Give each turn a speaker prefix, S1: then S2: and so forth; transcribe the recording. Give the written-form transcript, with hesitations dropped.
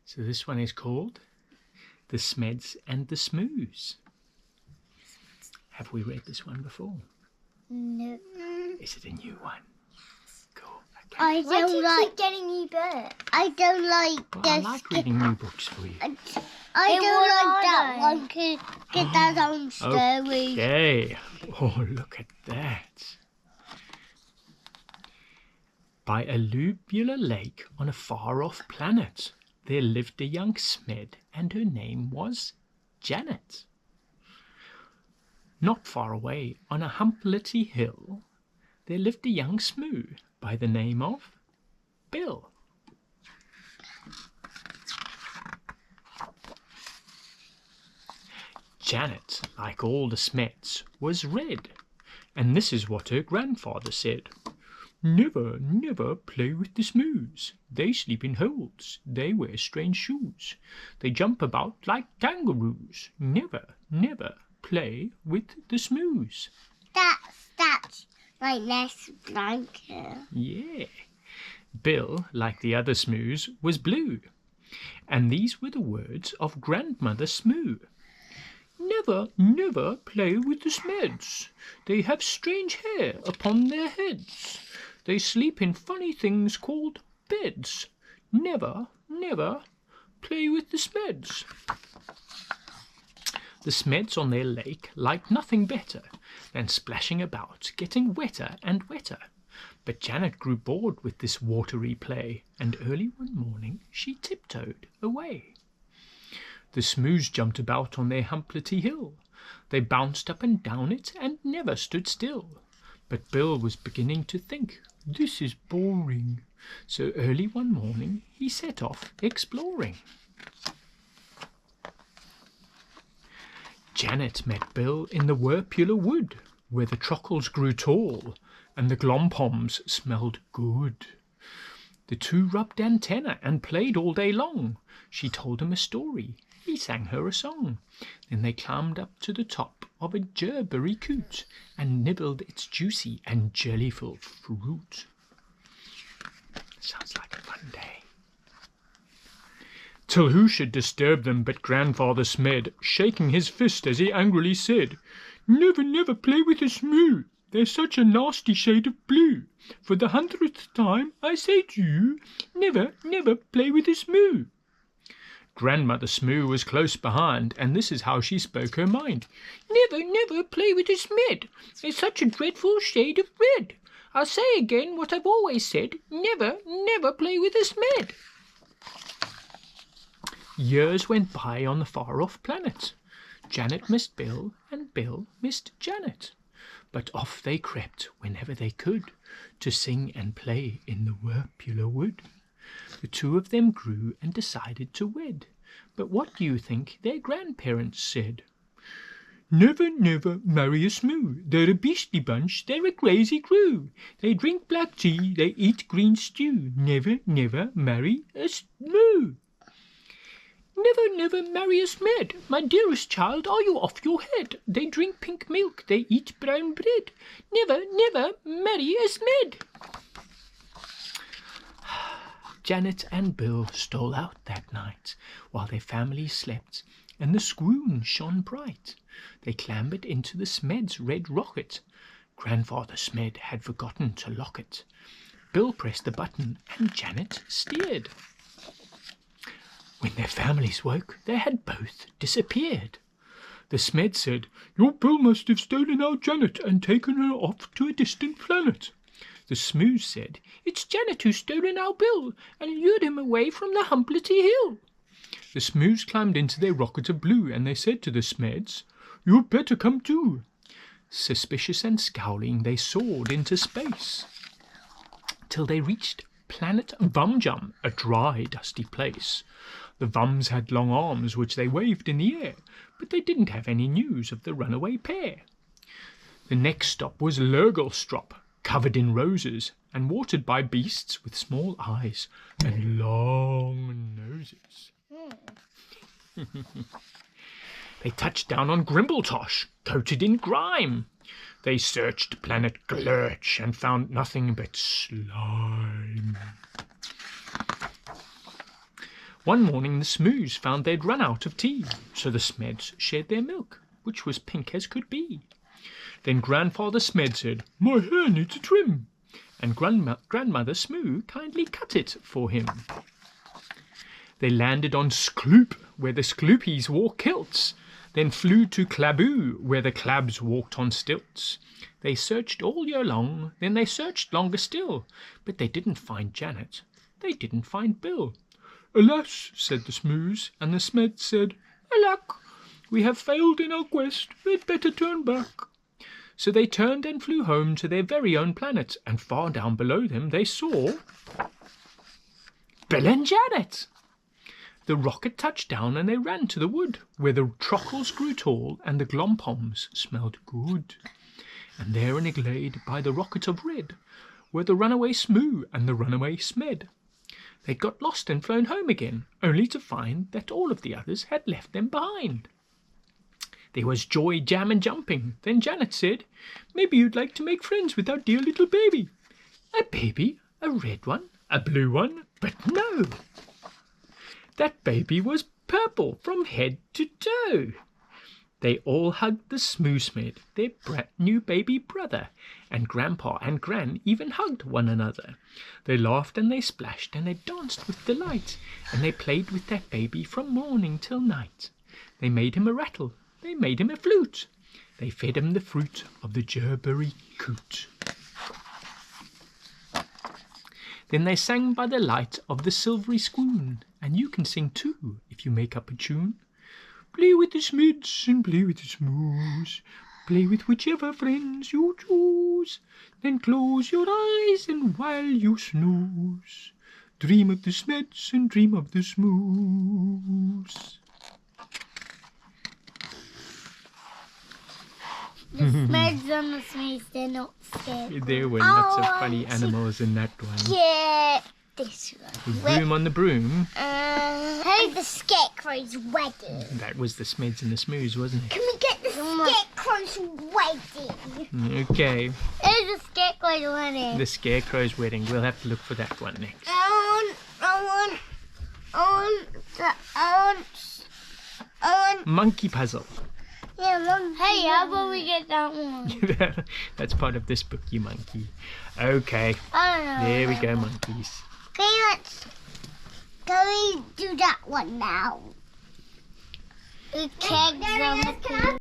S1: So this one is called The Smeds and The Smoos. Have we read this one before?
S2: No.
S1: Is it a new one? Cool. Okay.
S2: I don't like
S3: getting new books.
S2: I don't like
S1: Well,
S2: this.
S1: I like reading new books for you.
S2: I don't like that one. Get that on story.
S1: Okay. Oh, look at that. By a alluvial lake on a far-off planet, there lived a young Smed, and her name was Janet. Not far away, on a humblety hill, there lived a young Smoo by the name of Bill. Janet, like all the Smeds, was red, and this is what her grandfather said. Never, never play with the Smoos. They sleep in holes. They wear strange shoes. They jump about like kangaroos. Never, never play with the Smoos.
S2: That's my next blanket.
S1: Yeah. Bill, like the other Smoos, was blue. And these were the words of Grandmother Smoo. Never, never play with the Smeds. They have strange hair upon their heads. They sleep in funny things called beds. Never, never play with the Smeds. The Smeds on their lake liked nothing better than splashing about, getting wetter and wetter. But Janet grew bored with this watery play, and early one morning she tiptoed away. The Smoos jumped about on their humblety hill. They bounced up and down it and never stood still. But Bill was beginning to think, this is boring. So early one morning he set off exploring. Janet met Bill in the Wirpular wood, where the trockles grew tall and the glompoms smelled good. The two rubbed antenna and played all day long. She told him a story. He sang her a song. Then they climbed up to the top of a gerberry coot and nibbled its juicy and jellyful fruit. Sounds like a fun day. Till who should disturb them but Grandfather Smed, shaking his fist as he angrily said, Never, never play with a Smoo. They're such a nasty shade of blue. For the 100th time I say to you, never, never play with a Smoo. Grandmother Smoo was close behind, and this is how she spoke her mind. Never, never play with a Smed. They're such a dreadful shade of red. I'll say again what I've always said. Never, never play with a Smed. Years went by on the far-off planet. Janet missed Bill, and Bill missed Janet. But off they crept whenever they could to sing and play in the Wirpular wood. The two of them grew and decided to wed. But what do you think their grandparents said? Never, never marry a Smoo. They're a beastly bunch, they're a crazy crew. They drink black tea, they eat green stew. Never, never marry a Smoo. Never, never marry a Smed. My dearest child, are you off your head? They drink pink milk, they eat brown bread. Never, never marry a Smed. Janet and Bill stole out that night while their family slept, and the scroon shone bright. They clambered into the Smed's red rocket. Grandfather Smed had forgotten to lock it. Bill pressed the button, and Janet steered. When their families woke, they had both disappeared. The Smed said, Your Bill must have stolen our Janet and taken her off to a distant planet. The Smoos said, It's Janet who's stolen our Bill and lured him away from the humblety hill. The Smoos climbed into their rocket of blue, and they said to the Smeds, You'd better come too. Suspicious and scowling, they soared into space, till they reached planet Vumjum, a dry, dusty place. The Vums had long arms which they waved in the air, but they didn't have any news of the runaway pair. The next stop was Lurgelstrop, covered in roses and watered by beasts with small eyes and long noses. They touched down on Grimbletosh, coated in grime. They searched planet Glurch and found nothing but slime. One morning the Smoos found they'd run out of tea, so the Smeds shared their milk, which was pink as could be. Then Grandfather Smed said, "My hair needs a trim," and Grandmother Smoo kindly cut it for him. They landed on Skloop, where the Skloopies wore kilts, then flew to Claboo, where the Clabs walked on stilts. They searched all year long, then they searched longer still, but they didn't find Janet, they didn't find Bill. "Alas," said the Smoos, and the Smeds said, "Alack, we have failed in our quest, we'd better turn back." So they turned and flew home to their very own planet, and far down below them they saw Bill and Janet. The rocket touched down and they ran to the wood, where the trockles grew tall and the glompoms smelled good. And there in a glade by the rocket of red were the runaway Smoo and the runaway Smed. They'd got lost and flown home again, only to find that all of the others had left them behind. There was joy, jam and jumping. Then Janet said, "Maybe you'd like to make friends with our dear little baby." "A baby? A red one? A blue one?" But no! That baby was purple from head to toe. They all hugged the Smoosmed, their brand new baby brother, and Grandpa and Gran even hugged one another. They laughed and they splashed and they danced with delight, and they played with that baby from morning till night. They made him a rattle, they made him a flute, they fed him the fruit of the gerberry coot. Then they sang by the light of the silvery squoon, and you can sing too if you make up a tune. Play with the Smeds and play with the Smoos, play with whichever friends you choose. Then close your eyes and while you snooze, dream of the Smeds and dream of the Smoos.
S2: The Smeds and the Smoos, they're not scared.
S1: There were lots of funny animals in that one.
S2: Yeah, this one.
S1: The broom on the broom.
S2: Hey, the Scarecrow's wedding.
S1: That was the Smeds and the Smoos, wasn't it?
S2: Can we get the Scarecrow's wedding?
S1: Okay.
S2: It's the Scarecrow's wedding.
S1: The Scarecrow's wedding. We'll have to look for that one next.
S2: I want.
S1: Monkey Puzzle.
S2: Yeah, Mom. Hey, how about we get that one?
S1: That's part of this book, you monkey. Okay.
S2: I don't know.
S1: There we go, monkeys.
S2: Okay, can we do that one now? The kegs on the